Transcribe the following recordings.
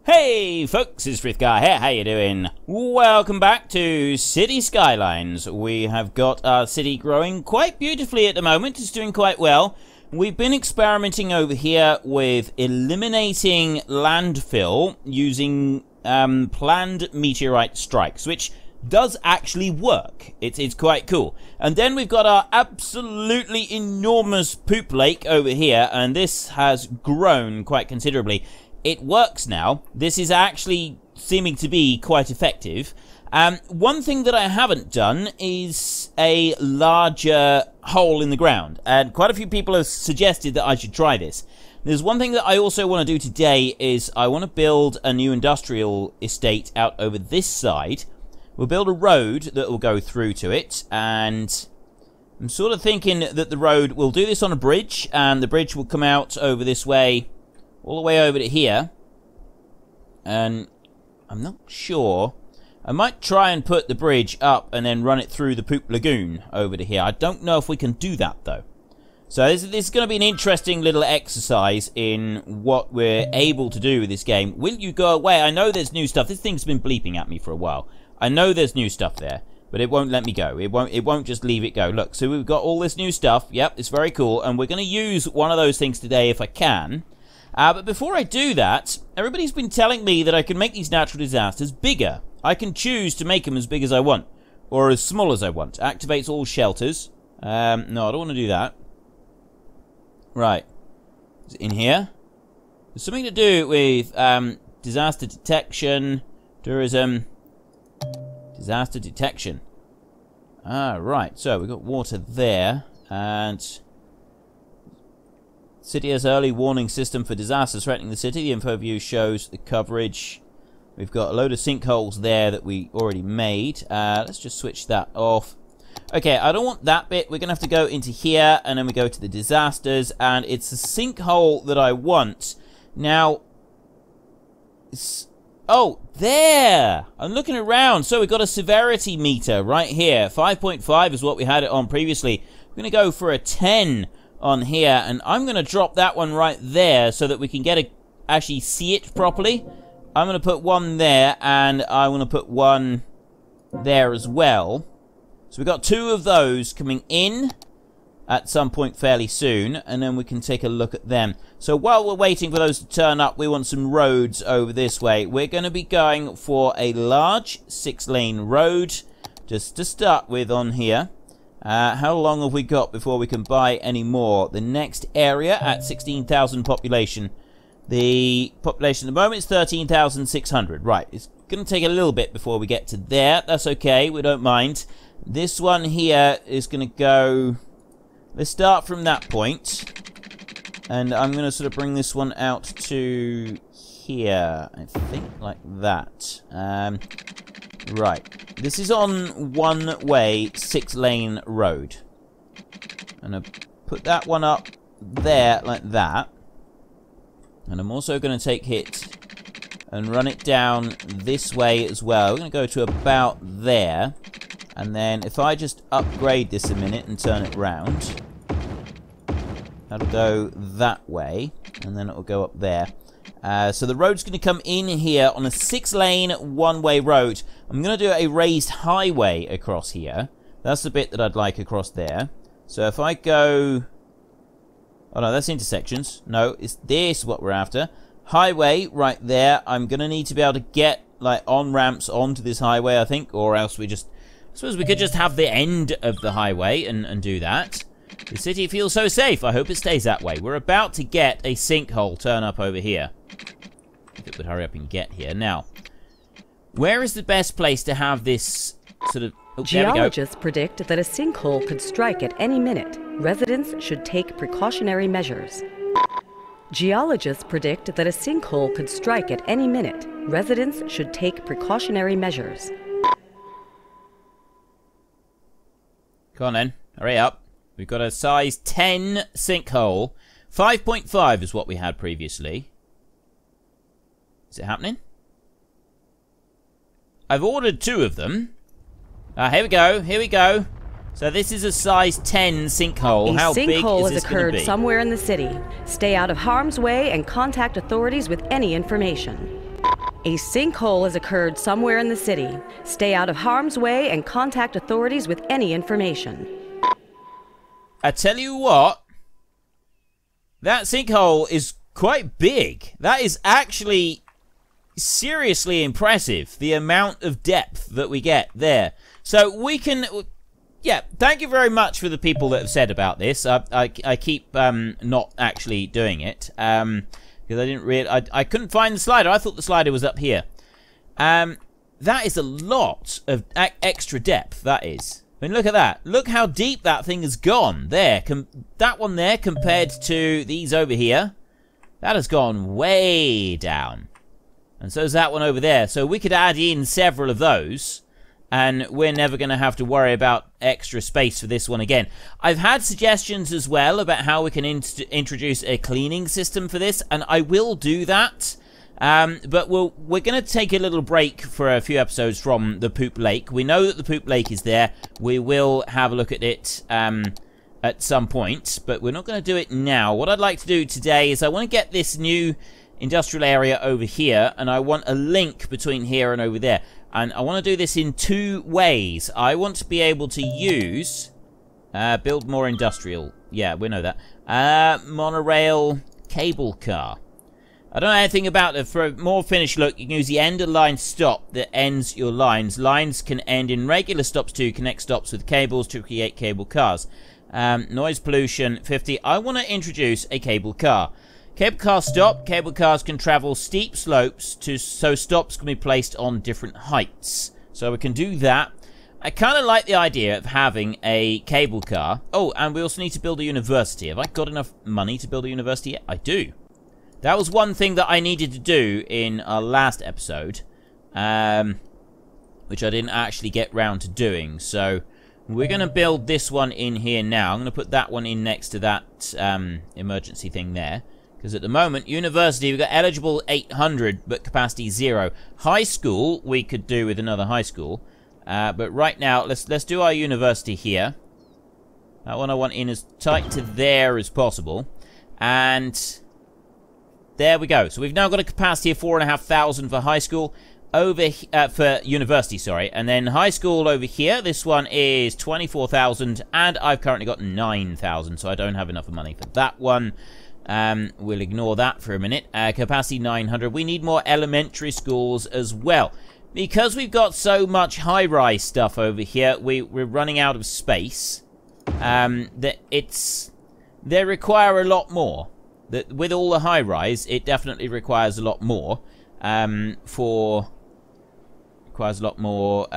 Hey folks, it's Frithgar here, how you doing? Welcome back to City Skylines. We have got our city growing quite beautifully at the moment, it's doing quite well. We've been experimenting over here with eliminating landfill using planned meteorite strikes, which does actually work. It's quite cool. And then we've got our absolutely enormous poop lake over here, and this has grown quite considerably. It works now. This is actually seeming to be quite effective. One thing that I haven't done is a larger hole in the ground, and quite a few people have suggested that I should try this. There's one thing that I also want to do today is I want to build a new industrial estate out over this side. We'll build a road that will go through to it, and I'm sort of thinking that the road, we'll do this on a bridge, and the bridge will come out over this way, all the way over to here. And I'm not sure. I might try and put the bridge up and then run it through the poop lagoon over to here. I don't know if we can do that though. So this is going to be an interesting little exercise in what we're able to do with this game. Will you go away? I know there's new stuff. This thing's been bleeping at me for a while. I know there's new stuff there, but it won't let me go. It won't just leave it go. Look, so we've got all this new stuff. Yep, it's very cool, and we're going to use one of those things today if I can. But before I do that, everybody's been telling me that I can make these natural disasters bigger. I can choose to make them as big as I want, or as small as I want. Activates all shelters. No, I don't want to do that. Right. Is it in here? There's something to do with disaster detection, tourism, disaster detection. Ah, right. So we've got water there, and city has early warning system for disasters threatening the city. The info view shows the coverage. We've got a load of sinkholes there that we already made. Let's just switch that off. Okay, I don't want that bit. We're going to have to go into here, and then we go to the disasters, and it's a sinkhole that I want. Now, oh, there! I'm looking around. So we've got a severity meter right here. 5.5 is what we had it on previously. We're going to go for a 10 on here, and I'm going to drop that one right there so that we can get actually see it properly. I'm going to put one there, and I want to put one there as well. So we've got two of those coming in at some point fairly soon, and then we can take a look at them. So while we're waiting for those to turn up, we want some roads over this way. We're going to be going for a large 6-lane road, just to start with on here. How long have we got before we can buy any more? The next area at 16,000 population. The population at the moment is 13,600. Right, it's going to take a little bit before we get to there. That's okay, we don't mind. This one here is going to go... Let's start from that point. And I'm going to sort of bring this one out to here. I think like that. Right. This is on one-way, 6-lane road. And I put that one up there like that. And I'm also going to take it and run it down this way as well. We're going to go to about there. And then if I just upgrade this a minute and turn it round, that'll go that way. And then it'll go up there. So the road's going to come in here on a 6-lane, one-way road. I'm going to do a raised highway across here. That's the bit that I'd like across there. So if I go... Oh no, that's intersections. No, it's this what we're after. Highway right there. I'm going to need to be able to get like on-ramps onto this highway, I think. Or else we just... I suppose we could just have the end of the highway and do that. The city feels so safe. I hope it stays that way. We're about to get a sinkhole turn up over here. If it would hurry up and get here. Now, where is the best place to have this sort of... Oh, Geologists predict that a sinkhole could strike at any minute. Residents should take precautionary measures. Geologists predict that a sinkhole could strike at any minute. Residents should take precautionary measures. Come on then, hurry up. We've got a size 10 sinkhole. 5.5 is what we had previously. Is it happening? I've ordered 2 of them. Here we go, here we go. So this is a size 10 sinkhole. How big is this going to be? A sinkhole has occurred somewhere in the city. Stay out of harm's way and contact authorities with any information. A sinkhole has occurred somewhere in the city. Stay out of harm's way and contact authorities with any information. I tell you what, that sinkhole is quite big. That is actually seriously impressive, the amount of depth that we get there. So we can... Yeah, thank you very much for the people that have said about this. I keep not actually doing it because I didn't really... I couldn't find the slider. I thought the slider was up here. That is a lot of extra depth, that is. I mean, look at that. Look how deep that thing has gone. There, that one there compared to these over here, that has gone way down. And so is that one over there. So we could add in several of those, and we're never going to have to worry about extra space for this one again. I've had suggestions as well about how we can introduce a cleaning system for this, and I will do that. But we're going to take a little break for a few episodes from the Poop Lake. We know that the Poop Lake is there. We will have a look at it at some point, but we're not going to do it now. What I'd like to do today is I want to get this new industrial area over here, and I want a link between here and over there. And I want to do this in two ways. I want to be able to use... build more industrial. Yeah, we know that. Monorail cable car. I don't know anything about it. For a more finished look, you can use the end of line stop that ends your lines. Lines can end in regular stops to connect stops with cables to create cable cars. Noise pollution, 50. I want to introduce a cable car. Cable car stop. Cable cars can travel steep slopes so stops can be placed on different heights. So we can do that. I kind of like the idea of having a cable car. Oh, and we also need to build a university. Have I got enough money to build a university yet? I do. That was one thing that I needed to do in our last episode, which I didn't actually get round to doing. So we're going to build this one in here now. I'm going to put that one in next to that emergency thing there. Because at the moment, university, we've got eligible 800, but capacity 0. High school, we could do with another high school. But right now, let's do our university here. That one I want in as tight to there as possible. And there we go. So we've now got a capacity of 4,500 for high school. For university, sorry. And then high school over here, this one is 24,000. And I've currently got 9,000, so I don't have enough money for that one. We'll ignore that for a minute. Capacity 900. We need more elementary schools as well. Because we've got so much high-rise stuff over here, we're running out of space. They require a lot more. With all the high-rise, it definitely requires a lot more. Requires a lot more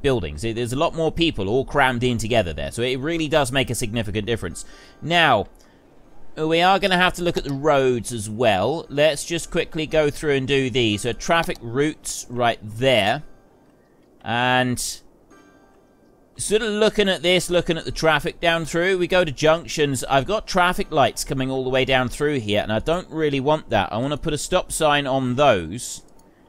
buildings. There's a lot more people all crammed in together there. So it really does make a significant difference. Now, we are going to have to look at the roads as well. Let's just quickly go through and do these. So traffic routes right there. And sort of looking at this, looking at the traffic down through. We go to junctions. I've got traffic lights coming all the way down through here, and I don't really want that. I want to put a stop sign on those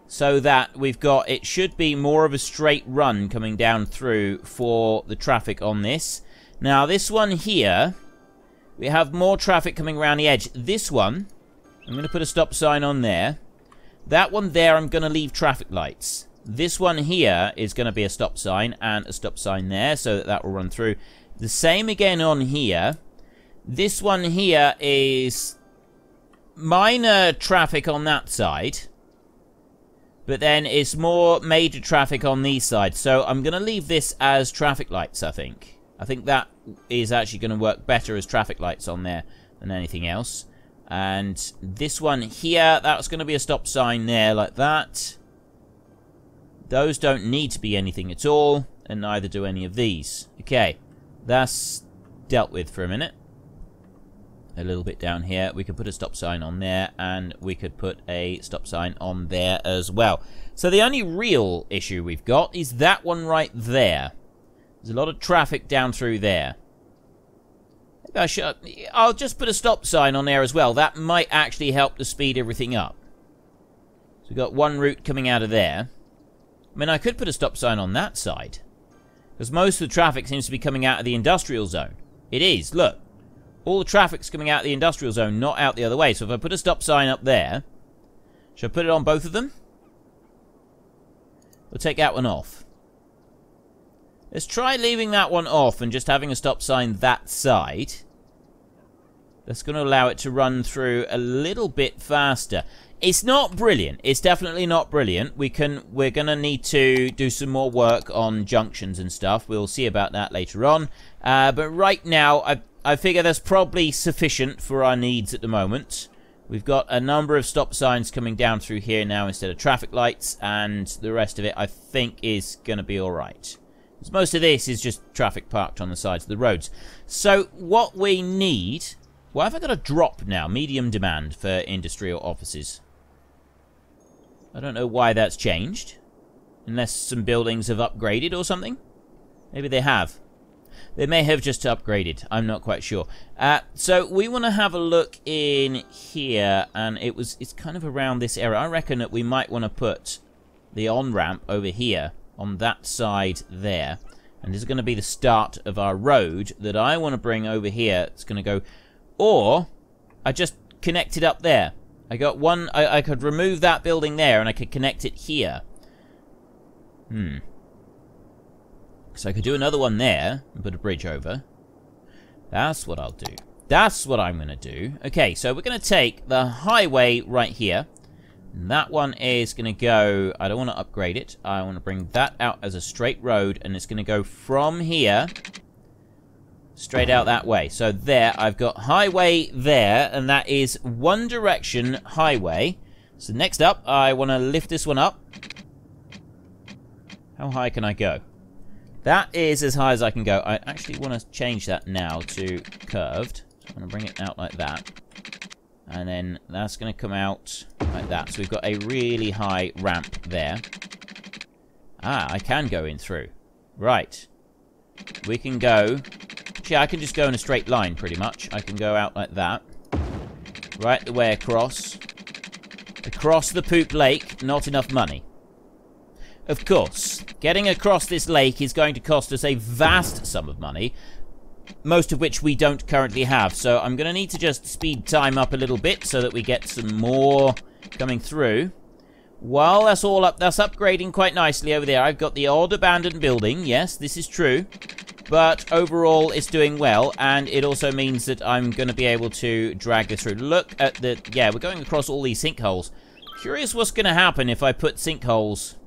so that we've got... It should be more of a straight run coming down through for the traffic on this. Now, this one here... We have more traffic coming around the edge. This one, I'm going to put a stop sign on there. That one there, I'm going to leave traffic lights. This one here is going to be a stop sign and a stop sign there, so that will run through. The same again on here. This one here is minor traffic on that side. But then it's more major traffic on these sides. So I'm going to leave this as traffic lights, I think. I think that is actually going to work better as traffic lights on there than anything else. And this one here, that's going to be a stop sign there like that. Those don't need to be anything at all, and neither do any of these. Okay, that's dealt with for a minute. A little bit down here, we could put a stop sign on there, and we could put a stop sign on there as well. So the only real issue we've got is that one right there. There's a lot of traffic down through there. I'll just put a stop sign on there as well. That might actually help to speed everything up. So we've got one route coming out of there. I mean, I could put a stop sign on that side. Because most of the traffic seems to be coming out of the industrial zone. It is, look. All the traffic's coming out of the industrial zone, not out the other way. So if I put a stop sign up there... Should I put it on both of them? We'll take that one off. Let's try leaving that one off and just having a stop sign that side. That's going to allow it to run through a little bit faster. It's not brilliant. It's definitely not brilliant. We're going to need to do some more work on junctions and stuff. We'll see about that later on. But right now, I figure that's probably sufficient for our needs at the moment. We've got a number of stop signs coming down through here now instead of traffic lights, and the rest of it I think is going to be alright. Most of this is just traffic parked on the sides of the roads. So what we need... Well, have I got a drop now? Medium demand for industrial offices. I don't know why that's changed. Unless some buildings have upgraded or something. Maybe they have. They may have just upgraded. I'm not quite sure. So we want to have a look in here, and it's kind of around this area. I reckon that we might want to put the on-ramp over here on that side there. And this is going to be the start of our road that I want to bring over here. It's going to go... Or, I just connect it up there. I got one... I could remove that building there, and I could connect it here. So I could do another one there and put a bridge over. That's what I'll do. That's what I'm going to do. Okay, so we're going to take the highway right here. And that one is going to go... I don't want to upgrade it. I want to bring that out as a straight road. And it's going to go from here straight out that way. So there, I've got highway there. And that is one direction highway. So next up, I want to lift this one up. How high can I go? That is as high as I can go. I actually want to change that now to curved. So I'm going to bring it out like that. And then that's going to come out like that. So we've got a really high ramp there. Ah, I can go in through. Right. We can go... Actually, I can just go in a straight line, pretty much. I can go out like that. Right the way across. Across the poop lake, not enough money. Of course, getting across this lake is going to cost us a vast sum of money, most of which we don't currently have. So I'm going to need to just speed time up a little bit so that we get some more coming through. Well, that's all up. That's upgrading quite nicely over there. I've got the odd abandoned building. Yes, this is true. But overall, it's doing well, and it also means that I'm going to be able to drag this through. Look at the... Yeah, we're going across all these sinkholes. Curious what's going to happen if I put sinkholes...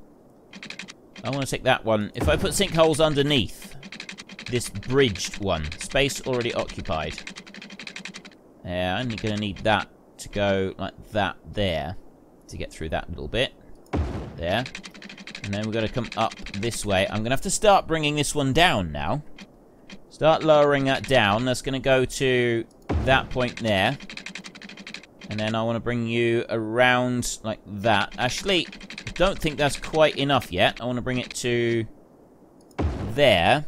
I want to take that one. If I put sinkholes underneath this bridged one, space already occupied. Yeah, I'm going to need that to go like that there to get through that little bit. There. And then we're going to come up this way. I'm going to have to start bringing this one down now. Start lowering that down. That's going to go to that point there. And then I want to bring you around like that. Actually... don't think that's quite enough yet. I want to bring it to there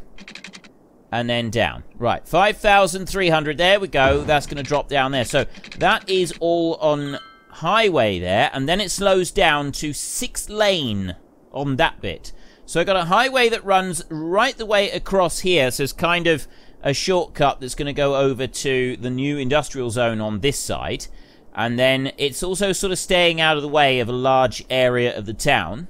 and then down. Right, 5,300. There we go. That's going to drop down there. So that is all on highway there, and then it slows down to 6 lane on that bit. So I've got a highway that runs right the way across here. So it's kind of a shortcut that's going to go over to the new industrial zone on this side. And then it's also sort of staying out of the way of a large area of the town.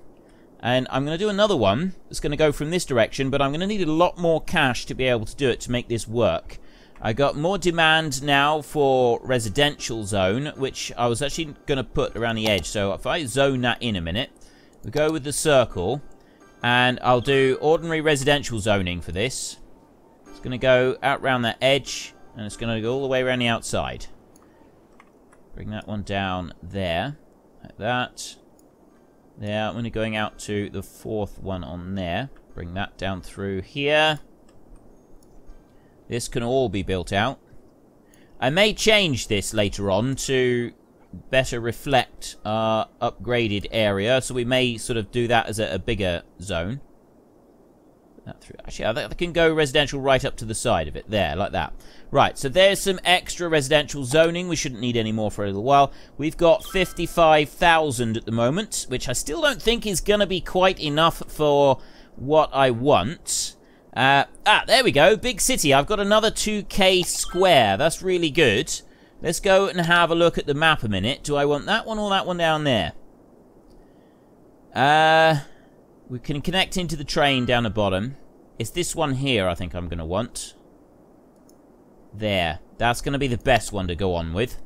And I'm going to do another one that's going to go from this direction, but I'm going to need a lot more cash to be able to do it to make this work. I got more demand now for residential zone, which I was actually going to put around the edge. So if I zone that in a minute, we go with the circle, and I'll do ordinary residential zoning for this. It's going to go out around that edge, and it's going to go all the way around the outside. Bring that one down there, like that. There, I'm only going out to the 4th one on there. Bring that down through here. This can all be built out. I may change this later on to better reflect our upgraded area, so we may sort of do that as a bigger zone. Actually, I can go residential right up to the side of it, there, like that. Right, so there's some extra residential zoning. We shouldn't need any more for a little while. We've got 55,000 at the moment, which I still don't think is going to be quite enough for what I want. There we go, big city. I've got another 2k square. That's really good. Let's go and have a look at the map a minute. Do I want that one or that one down there? We can connect into the train down the bottom. It's this one here I think I'm going to want. There. That's going to be the best one to go on with.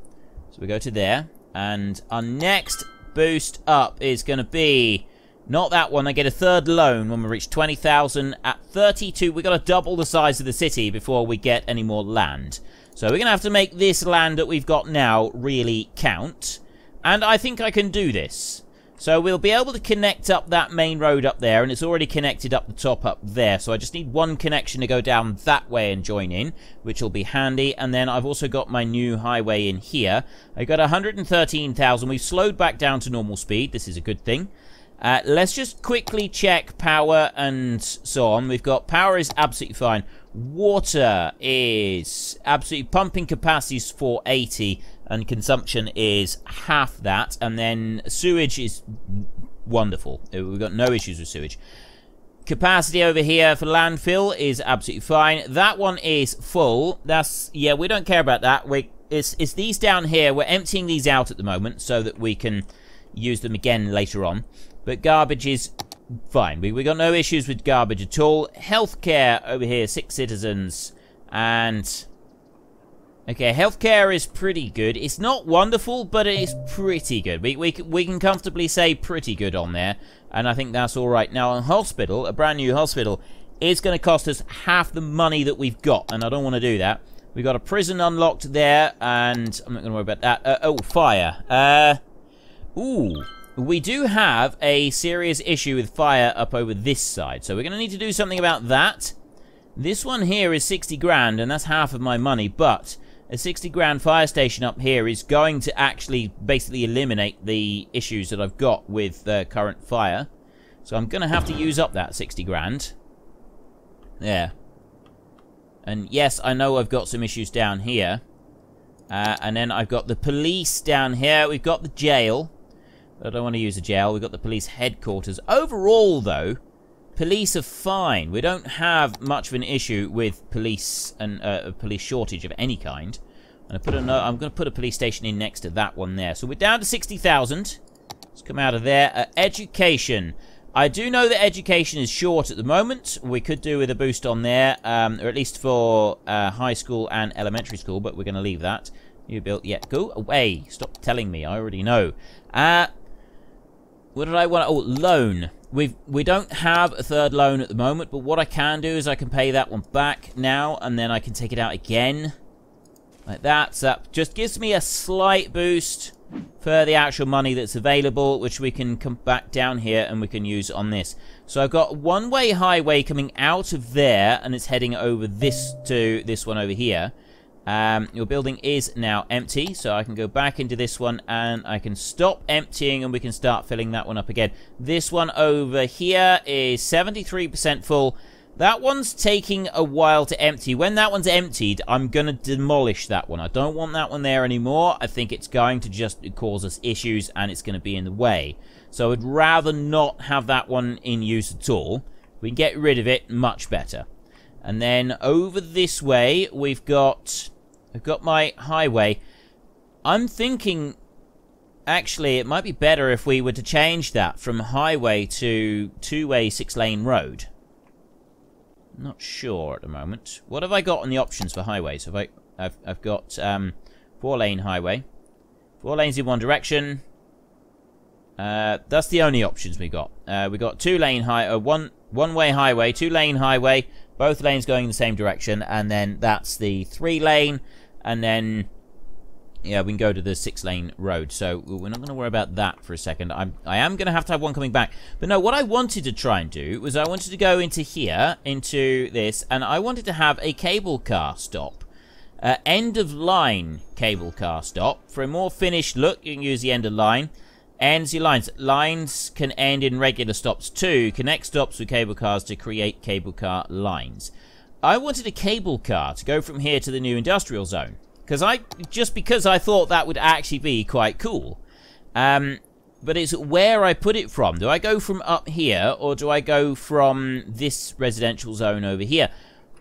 So we go to there. And our next boost up is going to be... Not that one. I get a third loan when we reach 20,000. At 32, we've got to double the size of the city before we get any more land. So we're going to have to make this land that we've got now really count. And I think I can do this. So we'll be able to connect up that main road up there. And it's already connected up the top up there. So I just need one connection to go down that way and join in, which will be handy. And then I've also got my new highway in here. I got 113,000. We've slowed back down to normal speed. This is a good thing. Let's just quickly check power and so on. We've got power is absolutely fine. Water is absolutely... Pumping capacity is 480 and consumption is half that. And then sewage is wonderful. We've got no issues with sewage. Capacity over here for landfill is absolutely fine. That one is full. That's... Yeah, we don't care about that. It's these down here. We're emptying these out at the moment so that we can use them again later on. But garbage is fine. We got no issues with garbage at all. Healthcare over here, 6 citizens. And... Okay, healthcare is pretty good. It's not wonderful, but it is pretty good. We can comfortably say pretty good on there. And I think that's alright. Now, a hospital, a brand new hospital, is going to cost us half the money that we've got. And I don't want to do that. We've got a prison unlocked there. And I'm not going to worry about that. Oh, fire. Ooh. We do have a serious issue with fire up over this side. So we're going to need to do something about that. This one here is 60 grand, and that's half of my money. But a 60 grand fire station up here is going to actually basically eliminate the issues that I've got with the current fire. So I'm going to have to use up that 60 grand. There. And yes, I know I've got some issues down here. And then I've got the police down here. We've got the jail. I don't want to use a jail. We've got the police headquarters. Overall, though, police are fine. We don't have much of an issue with police and a police shortage of any kind. And I'm going to put a police station in next to that one there. So we're down to 60,000. Let's come out of there. Education. I do know that education is short at the moment. We could do with a boost on there, or at least for high school and elementary school, but we're going to leave that. You built, yeah, go away. Stop telling me. I already know. What did I want? Oh, loan. We don't have a third loan at the moment, but what I can do is I can pay that one back now, and then I can take it out again. Like that. So that just gives me a slight boost for the actual money that's available, which we can come back down here and we can use on this. So I've got one-way highway coming out of there, and it's heading over this to this one over here. Your building is now empty, so I can go back into this one and I can stop emptying and we can start filling that one up again. This one over here is 73% full. That one's taking a while to empty. When that one's emptied, I'm going to demolish that one. I don't want that one there anymore. I think it's going to just cause us issues and it's going to be in the way. So I'd rather not have that one in use at all. We can get rid of it, much better. And then over this way, I've got my highway. I'm thinking, actually, it might be better if we were to change that from highway to two-way 6-lane road. Not sure at the moment. What have I got on the options for highways? I've got 4-lane highway. 4 lanes in one direction. That's the only options we got. We got 2-lane one-way highway, 2-lane highway, both lanes going in the same direction, and then that's the 3-lane, and then yeah, we can go to the 6-lane road. So we're not going to worry about that for a second. I am going to have one coming back. But no, what I wanted to try and do was I wanted to go into here, into this, and I wanted to have a cable car stop. End of line cable car stop. For a more finished look, you can use the end of line. Ends your lines. Lines can end in regular stops too. Connect stops with cable cars to create cable car lines. I wanted a cable car to go from here to the new industrial zone. Because I thought that would actually be quite cool. But it's where I put it from. Do I go from up here, or do I go from this residential zone over here?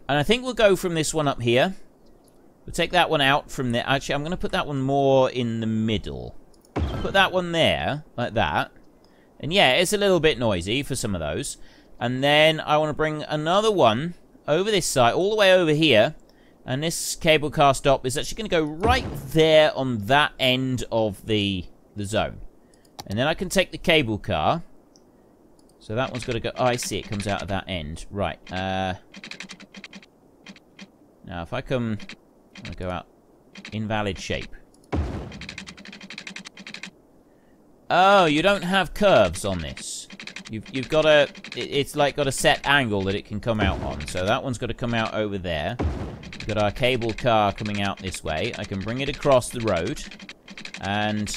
And I think we'll go from this one up here. We'll take that one out from there. Actually, I'm going to put that one more in the middle. I'll put that one there, like that. And yeah, it's a little bit noisy for some of those. And then I want to bring another one over this side, all the way over here. And this cable car stop is actually going to go right there on that end of the zone. And then I can take the cable car. So that one's got to go... Oh, I see, it comes out of that end. Right. Now, if I come... I'm going to go out invalid shape. Oh, you don't have curves on this. You've got a... It's like got a set angle that it can come out on. So that one's got to come out over there. We've got our cable car coming out this way. I can bring it across the road. And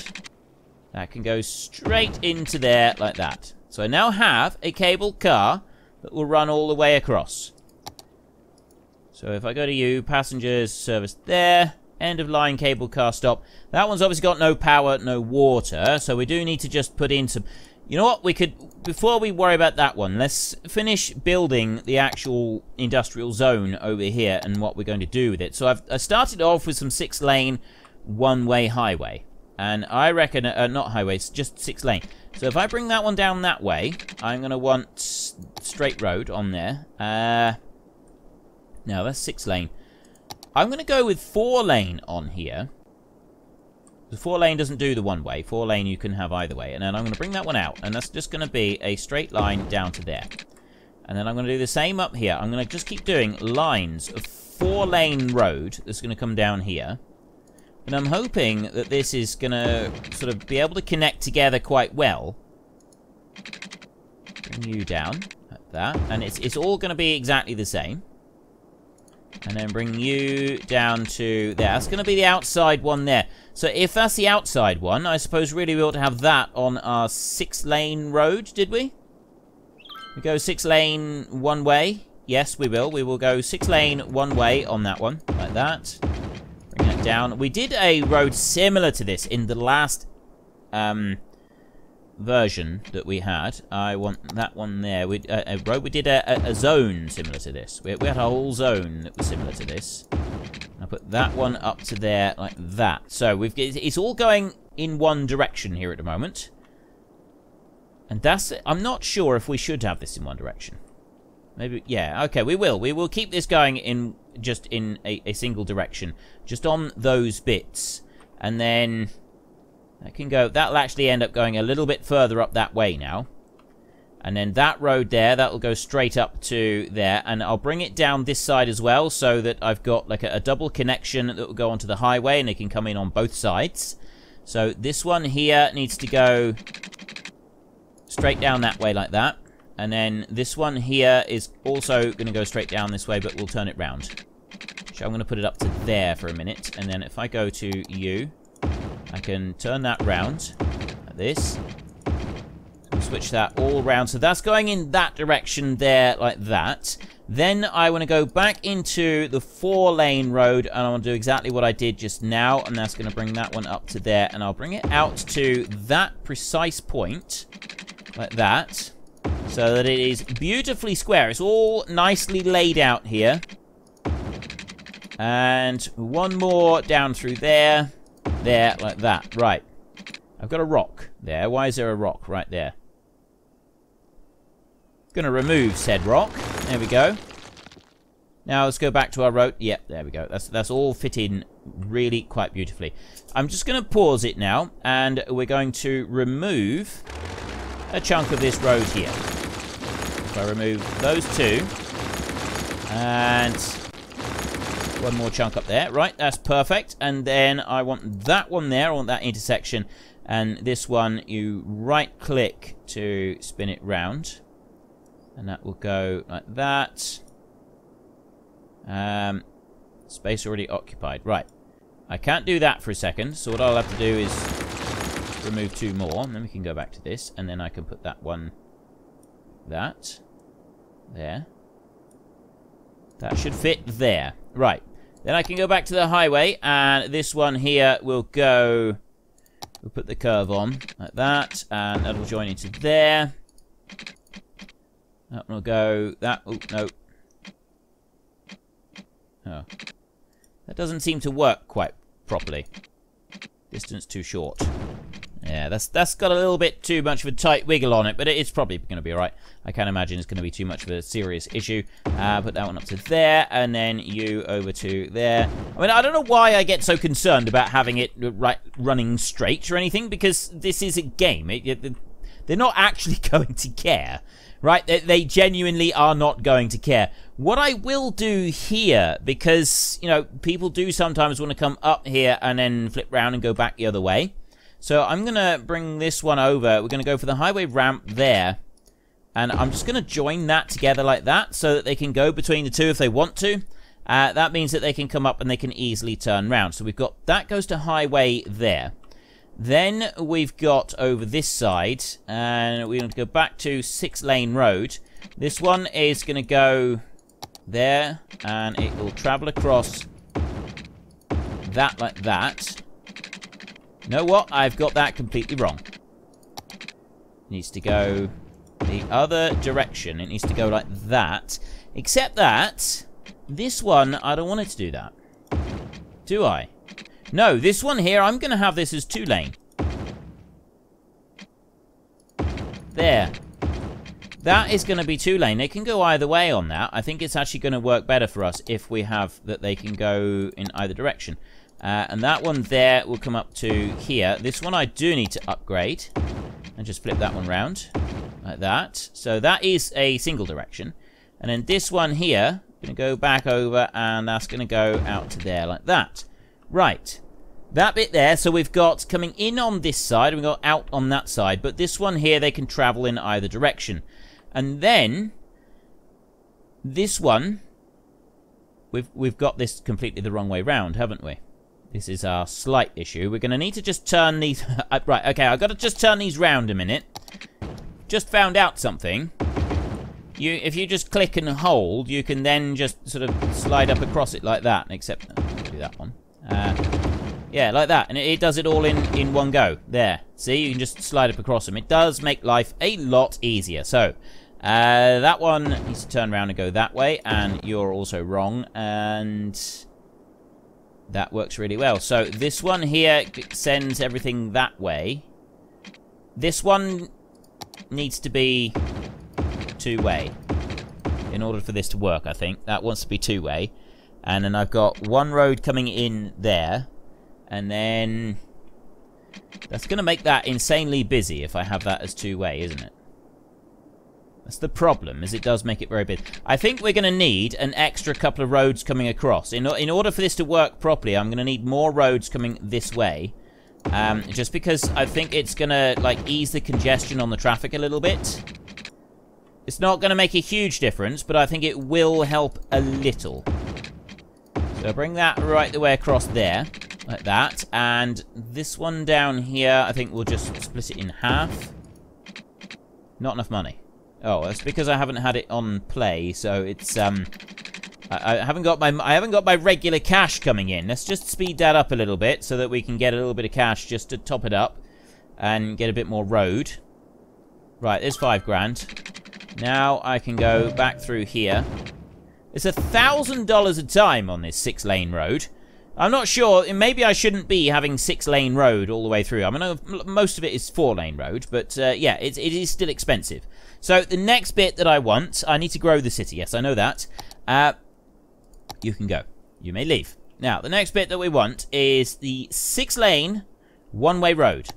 that can go straight into there like that. So I now have a cable car that will run all the way across. So if I go to you, passengers service there, end of line cable car stop. That one's obviously got no power, no water, so we do need to just put in some... You know what, we could, before we worry about that one, let's finish building the actual industrial zone over here and what we're going to do with it. So I started off with some 6-lane, one-way highway. And I reckon, not highways, just 6-lane. So if I bring that one down that way, I'm going to want straight road on there. No, that's 6-lane. I'm going to go with 4-lane on here. The 4-lane doesn't do the one-way. 4-lane you can have either way. And then I'm going to bring that one out. And that's just going to be a straight line down to there. And then I'm going to do the same up here. I'm going to just keep doing lines of 4-lane road that's going to come down here. And I'm hoping that this is going to sort of be able to connect together quite well. Bring you down like that. And it's all going to be exactly the same. And then bring you down to there. That's going to be the outside one there. So if that's the outside one, I suppose really we ought to have that on our 6-lane road, did we? We go 6-lane one way. Yes, we will. We will go 6-lane one way on that one. Like that. Bring that down. We did a road similar to this in the last version that we had. I want that one there. We did a zone similar to this. We had a whole zone that was similar to this. I put that one up to there like that. So it's all going in one direction here at the moment. And that's... I'm not sure if we should have this in one direction. Maybe... Yeah, okay, we will. We will keep this going in just in a single direction. Just on those bits. And then... That can go... That'll actually end up going a little bit further up that way now. And then that road there, that will go straight up to there. And I'll bring it down this side as well, so that I've got like a double connection that will go onto the highway, and it can come in on both sides. So this one here needs to go straight down that way like that. And then this one here is also going to go straight down this way, but we'll turn it round. So I'm going to put it up to there for a minute. And then if I go to you, I can turn that round like this. Switch that all around. So that's going in that direction there like that. Then I want to go back into the 4-lane road, and I want to do exactly what I did just now, and that's going to bring that one up to there, and I'll bring it out to that precise point like that, so that it is beautifully square. It's all nicely laid out here. And one more down through there, like that. Right. I've got a rock there. Why is there a rock right there? Gonna remove said rock. There we go. Now let's go back to our road. Yep, there we go. That's all fit in really quite beautifully. I'm just gonna pause it now, and we're going to remove a chunk of this road here. If I remove those two, and one more chunk up there. Right, that's perfect. And then I want that one there. I want that intersection. And this one, you right-click to spin it round. And that will go like that. Space already occupied. Right. I can't do that for a second. So what I'll have to do is remove two more. And then we can go back to this. And then I can put that one... That. There. That should fit there. Right. Then I can go back to the highway. And this one here will go... We'll put the curve on like that. And that'll join into there. That will go... That... Oh, no. Oh. That doesn't seem to work quite properly. Distance too short. Yeah, that's got a little bit too much of a tight wiggle on it, but it's probably going to be alright. I can't imagine it's going to be too much of a serious issue. Put that one up to there, and then you over to there. I mean, I don't know why I get so concerned about having it running straight or anything, because this is a game. They're not actually going to care, right? They genuinely are not going to care. What I will do here, because, you know, people do sometimes want to come up here and then flip round and go back the other way. So I'm going to bring this one over. We're going to go for the highway ramp there. And I'm just going to join that together like that so that they can go between the two if they want to. That means that they can come up and they can easily turn round. So we've got that goes to highway there. Then we've got over this side, and we're going to go back to 6-lane road. This one is going to go there, and it will travel across that like that. You know what? I've got that completely wrong. It needs to go the other direction. It needs to go like that. Except that this one, I don't want it to do that. Do I? No, this one here, I'm going to have this as 2-lane. There. That is going to be 2-lane. They can go either way on that. I think it's actually going to work better for us if we have that they can go in either direction. And that one there will come up to here. This one I do need to upgrade. And just flip that one round. Like that. So that is a single direction. And then this one here, going to go back over, and that's going to go out to there like that. Right. That bit there. So we've got coming in on this side, and we've got out on that side. But this one here, they can travel in either direction. And then this one, we've got this completely the wrong way round, haven't we? This is our slight issue. We're going to need to just turn these... right, okay, I've got to just turn these round a minute. Just found out something. If you just click and hold, you can then just sort of slide up across it like that. Except, do that one. Yeah, like that. And it does it all in one go. There. See, you can just slide up across them. It does make life a lot easier. So, that one needs to turn around and go that way. And you're also wrong. And... that works really well. So this one here sends everything that way. This one needs to be 2-way in order for this to work, I think. That wants to be 2-way. And then I've got one road coming in there. And then that's going to make that insanely busy if I have that as 2-way, isn't it? That's the problem, is it does make it very big. I think we're going to need an extra couple of roads coming across. In order for this to work properly, I'm going to need more roads coming this way. Just because I think it's going to, like, ease the congestion on the traffic a little bit. It's not going to make a huge difference, but I think it will help a little. So bring that right the way across there, like that. And this one down here, I think we'll just split it in half. Not enough money. Oh, that's because I haven't had it on play, so it's I haven't got my regular cash coming in. Let's just speed that up a little bit so that we can get a little bit of cash just to top it up and get a bit more road. Right, there's 5 grand. Now I can go back through here. It's $1,000 a time on this 6-lane road. I'm not sure. Maybe I shouldn't be having 6-lane road all the way through. I mean, most of it is 4-lane road, but yeah, it is still expensive. So the next bit that I want, I need to grow the city. Yes, I know that. You can go. You may leave. Now, the next bit that we want is the 6-lane, 1-way road.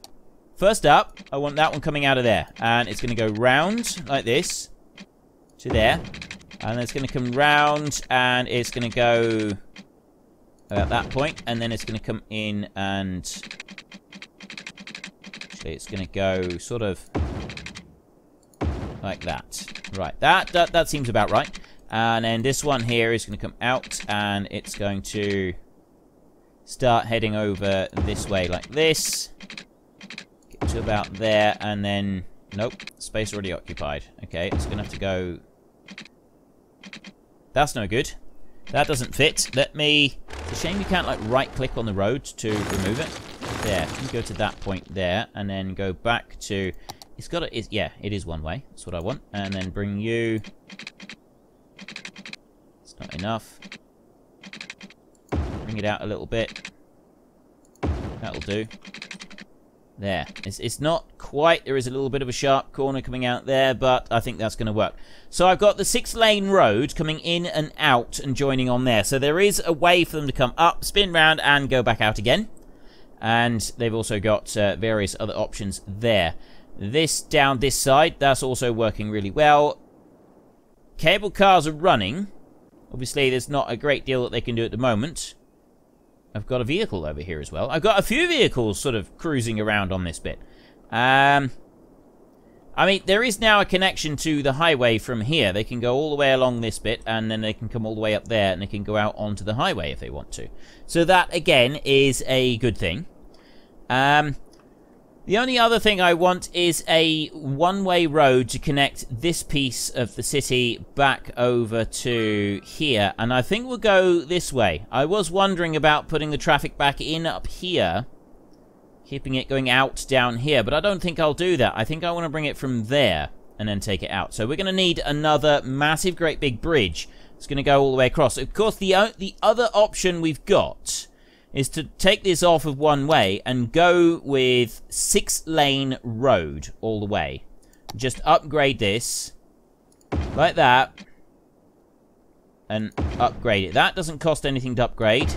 First up, I want that one coming out of there. And it's going to go round like this to there. And it's going to come round and it's going to go at that point. And then it's going to come in and... actually, it's going to go sort of... like that. Right, that seems about right. And then this one here is going to come out and it's going to start heading over this way like this. Get to about there and then... nope, space already occupied. Okay, it's going to have to go... that's no good. That doesn't fit. Let me... it's a shame you can't, like, right-click on the road to remove it. There, you go to that point there and then go back to... it's got to... yeah, it is 1-way. That's what I want. And then bring you... it's not enough. Bring it out a little bit. That'll do. There. It's not quite. There is a little bit of a sharp corner coming out there, but I think that's going to work. So I've got the 6-lane road coming in and out and joining on there. So there is a way for them to come up, spin round, and go back out again. And they've also got various other options there. This down this side, that's also working really well. Cable cars are running. Obviously, there's not a great deal that they can do at the moment. I've got a vehicle over here as well. I've got a few vehicles sort of cruising around on this bit. I mean, there is now a connection to the highway from here. They can go all the way along this bit, and then they can come all the way up there, and they can go out onto the highway if they want to. So that, again, is a good thing. The only other thing I want is a one-way road to connect this piece of the city back over to here. And I think we'll go this way. I was wondering about putting the traffic back in up here, keeping it going out down here, but I don't think I'll do that. I think I want to bring it from there and then take it out. So we're going to need another massive, great big bridge. It's going to go all the way across. Of course, the other option we've got is to take this off of one way and go with 6-lane road all the way. Just upgrade this like that and upgrade it. That doesn't cost anything to upgrade.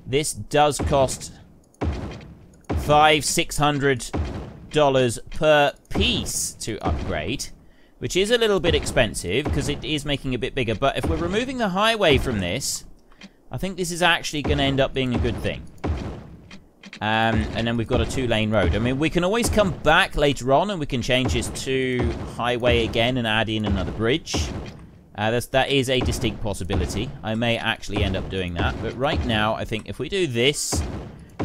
This does cost $500-600 per piece to upgrade, which is a little bit expensive because it is making a bit bigger. But if we're removing the highway from this, I think this is actually going to end up being a good thing. And then we've got a 2-lane road. I mean, we can always come back later on and we can change this to highway again and add in another bridge. That is a distinct possibility. I may actually end up doing that. But right now, I think if we do this,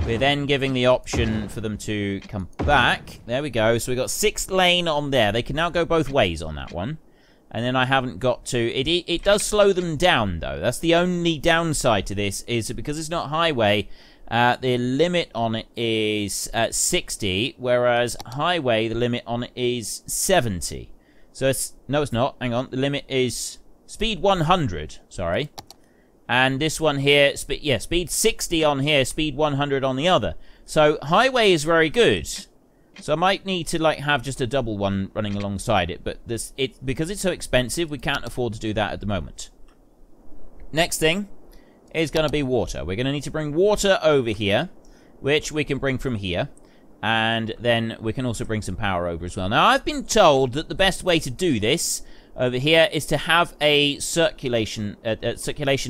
we're then giving the option for them to come back. There we go. So we've got 6-lane on there. They can now go both ways on that one. And then I haven't got to... It does slow them down, though. That's the only downside to this, is that because it's not highway, the limit on it is 60, whereas highway, the limit on it is 70. So it's... No, it's not. Hang on. The limit is speed 100, sorry. And this one here, speed 60 on here, speed 100 on the other. So highway is very good. So I might need to like have just a double one running alongside it, but because it's so expensive, we can't afford to do that at the moment. Next thing is going to be water. We're going to need to bring water over here, which we can bring from here, and then we can also bring some power over as well. Now, I've been told that the best way to do this over here is to have a circulation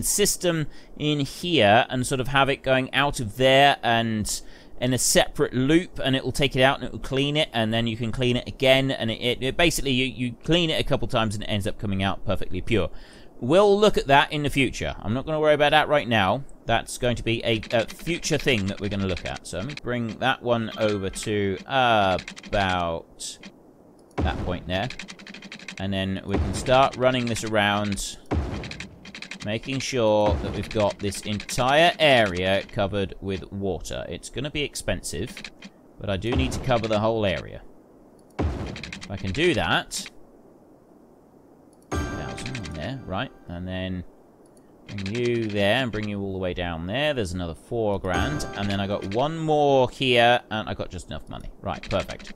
system in here and sort of have it going out of there and in a separate loop, and it will take it out and it will clean it, and then you can clean it again, and it basically you clean it a couple times and it ends up coming out perfectly pure. We'll look at that in the future. I'm not going to worry about that right now. That's going to be a future thing that we're going to look at. So let me bring that one over to about that point there, and then we can start running this around, making sure that we've got this entire area covered with water. It's going to be expensive, but I do need to cover the whole area. If I can do that, 1,000 in there, right, and then bring you there and bring you all the way down there. There's another 4 grand, and then I got one more here, and I got just enough money. Right, perfect.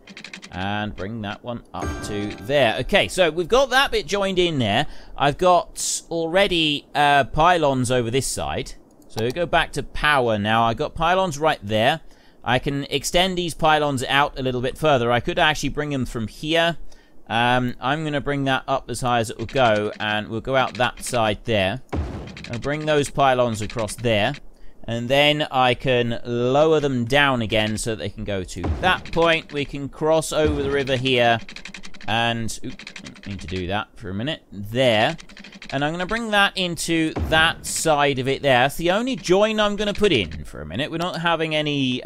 And bring that one up to there. Okay, so we've got that bit joined in there. I've got already pylons over this side. So we go back to power now. I've got pylons right there. I can extend these pylons out a little bit further. I could actually bring them from here. I'm going to bring that up as high as it will go, and we'll go out that side there. I'll bring those pylons across there. And then I can lower them down again so that they can go to that point. We can cross over the river here. And, oops, need to do that for a minute. There. And I'm going to bring that into that side of it there. That's the only join I'm going to put in for a minute. We're not having any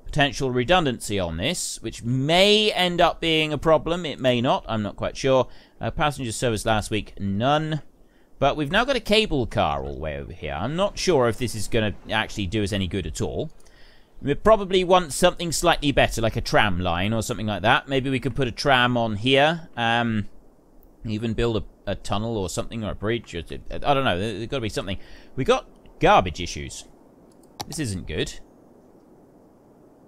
potential redundancy on this, which may end up being a problem. It may not. I'm not quite sure. Passenger service last week, none. But we've now got a cable car all the way over here. I'm not sure if this is going to actually do us any good at all. We probably want something slightly better, like a tram line or something like that. Maybe we could put a tram on here. Even build a tunnel or something, or a bridge. Or, I don't know. There's got to be something. We got garbage issues. This isn't good.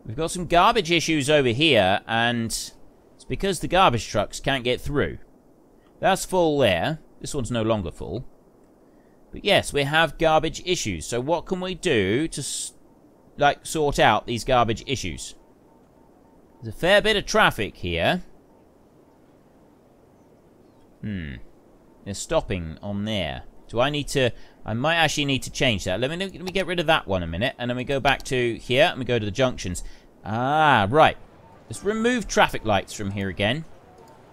We've got some garbage issues over here, and it's because the garbage trucks can't get through. That's full there. This one's no longer full. But yes, we have garbage issues. So what can we do to, like, sort out these garbage issues? There's a fair bit of traffic here. They're stopping on there. Do I need to... I might actually need to change that. Let me get rid of that one a minute. And then we go back to here and we go to the junctions. Ah, right. Let's remove traffic lights from here again.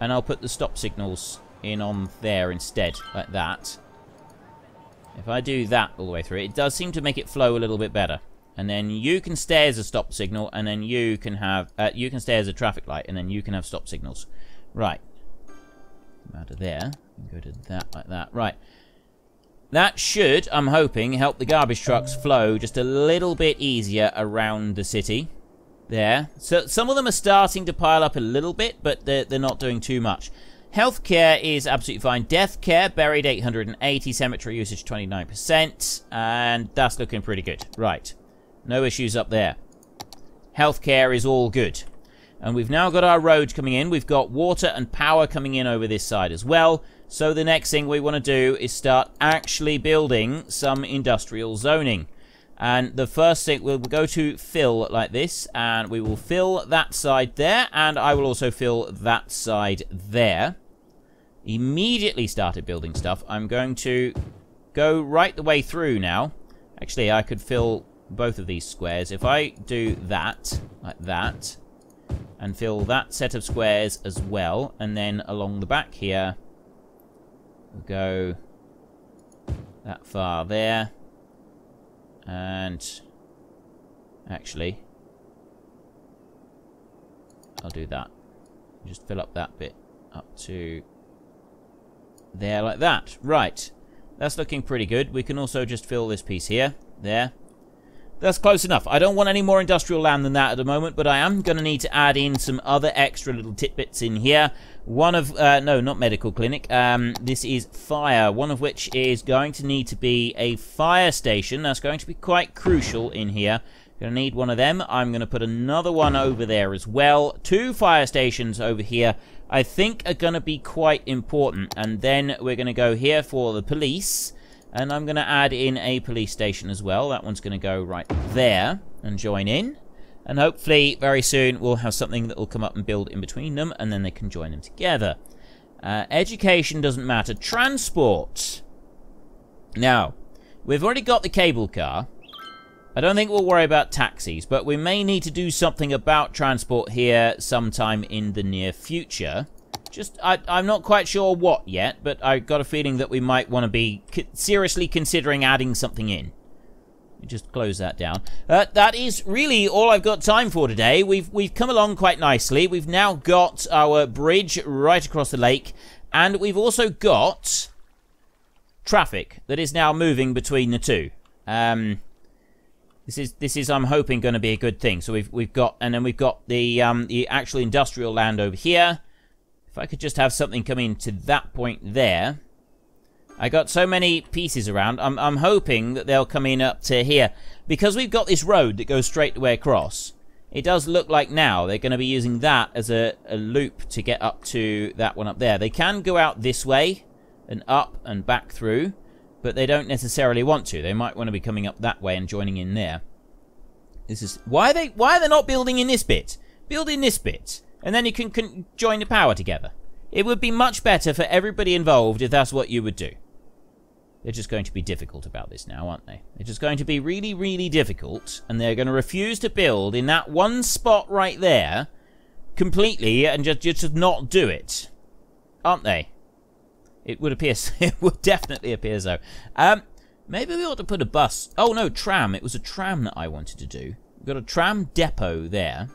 And I'll put the stop signals in on there instead. Like that. If I do that all the way through, it does seem to make it flow a little bit better. And then you can stay as a stop signal. And then you can have... you can stay as a traffic light. And then you can have stop signals. Right. Out of there. Go to that like that. Right. That should, I'm hoping, help the garbage trucks flow just a little bit easier around the city. There. So some of them are starting to pile up a little bit, but they're not doing too much. Healthcare is absolutely fine. Death care, buried 880. Cemetery usage 29%. And that's looking pretty good. Right. No issues up there. Healthcare is all good. And we've now got our road coming in. We've got water and power coming in over this side as well. So the next thing we want to do is start actually building some industrial zoning. And the first thing, we'll go to fill like this. And we will fill that side there. And I will also fill that side there. Immediately started building stuff. I'm going to go right the way through now. Actually, I could fill both of these squares. If I do that, like that... and fill that set of squares as well. And then along the back here, we'll go that far there. And actually, I'll do that. Just fill up that bit up to there like that. Right. That's looking pretty good. We can also just fill this piece here. There. That's close enough. I don't want any more industrial land than that at the moment, but I am going to need to add in some other extra little tidbits in here. One of, no, not medical clinic. This is fire, one of which is going to need to be a fire station. That's going to be quite crucial in here. Going to need one of them. I'm going to put another one over there as well. 2 fire stations over here, I think, are going to be quite important. And then we're going to go here for the police. And I'm going to add in a police station as well. That one's going to go right there and join in. And hopefully, very soon, we'll have something that will come up and build in between them. And then they can join them together. Education doesn't matter. Transport. Now, we've already got the cable car. I don't think we'll worry about taxis. But we may need to do something about transport here sometime in the near future. Just, I'm not quite sure what yet, but I got a feeling that we might want to be seriously considering adding something in. Just close that down. That is really all I've got time for today. We've come along quite nicely. We've now got our bridge right across the lake, and we've also got traffic that is now moving between the two. This is I'm hoping going to be a good thing. So we've got, and then we've got the actual industrial land over here. If I could just have something coming to that point there. I got so many pieces around. I'm hoping that they'll come in up to here. Because we've got this road that goes straight the way across. It does look like now they're going to be using that as a loop to get up to that one up there. They can go out this way and up and back through. But they don't necessarily want to. They might want to be coming up that way and joining in there. This is why are they not building in this bit? Build in this bit. And then you can join the power together. It would be much better for everybody involved if that's what you would do. They're just going to be difficult about this now, aren't they? They're just going to be really, really difficult. And they're going to refuse to build in that one spot right there completely and just not do it. Aren't they? It would appear, it would definitely appear so. Maybe we ought to put a bus. Oh no, tram. It was a tram that I wanted to do. We've got a tram depot there.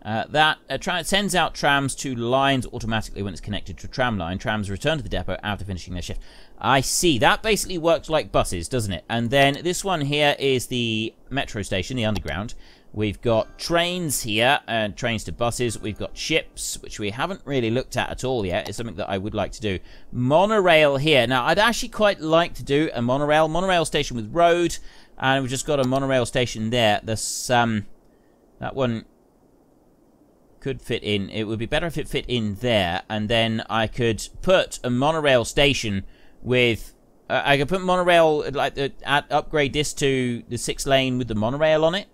That sends out trams to lines automatically when it's connected to a tram line. Trams return to the depot after finishing their shift. I see. That basically works like buses, doesn't it? And then this one here is the metro station, the underground. We've got trains here, and trains to buses. We've got ships, which we haven't really looked at all yet. It's something that I would like to do. Monorail here. Now, I'd actually quite like to do a monorail station with road. And we've just got a monorail station there. That's That one could fit in. It would be better if it fit in there, and then I could put a monorail station with... I could put monorail, like, upgrade this to the 6 lane with the monorail on it.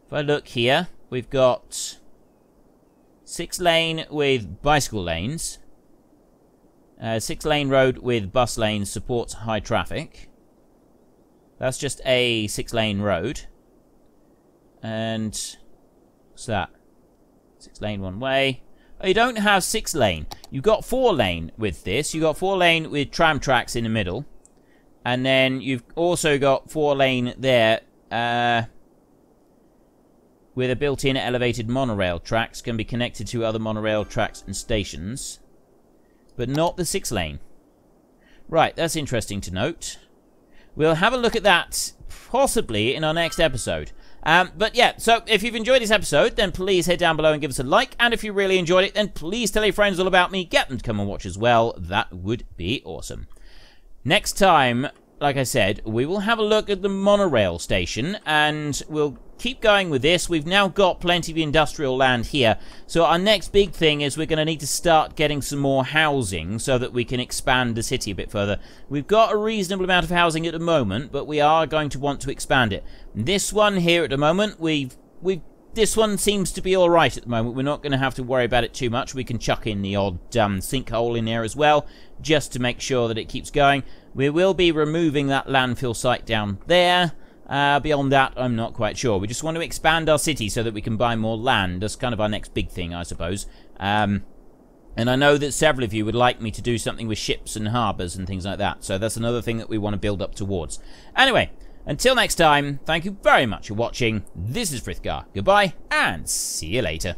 If I look here, we've got 6 lane with bicycle lanes. 6 lane road with bus lanes supports high traffic. That's just a 6 lane road. And what's that? 6 lane one way. Oh, you don't have 6 lane. You've got 4 lane with this. You've got 4 lane with tram tracks in the middle. And then you've also got 4 lane there with a built-in elevated monorail tracks. Can be connected to other monorail tracks and stations. But not the 6 lane. Right, that's interesting to note. We'll have a look at that possibly in our next episode. But yeah, so if you've enjoyed this episode, then please head down below and give us a like. And if you really enjoyed it, then please tell your friends all about me. Get them to come and watch as well. That would be awesome. Next time, like I said, we will have a look at the monorail station. And we'll keep going with this. We've now got plenty of industrial land here. So our next big thing is we're going to need to start getting some more housing so that we can expand the city a bit further. We've got a reasonable amount of housing at the moment, but we are going to want to expand it. This one here at the moment, this one seems to be alright at the moment. We're not going to have to worry about it too much. We can chuck in the odd sinkhole in there as well, just to make sure that it keeps going. We will be removing that landfill site down there. Beyond that, I'm not quite sure. We just want to expand our city so that we can buy more land. That's kind of our next big thing, I suppose. And I know that several of you would like me to do something with ships and harbours and things like that. So that's another thing that we want to build up towards. Anyway, until next time, thank you very much for watching. This is Frithgar. Goodbye, and see you later.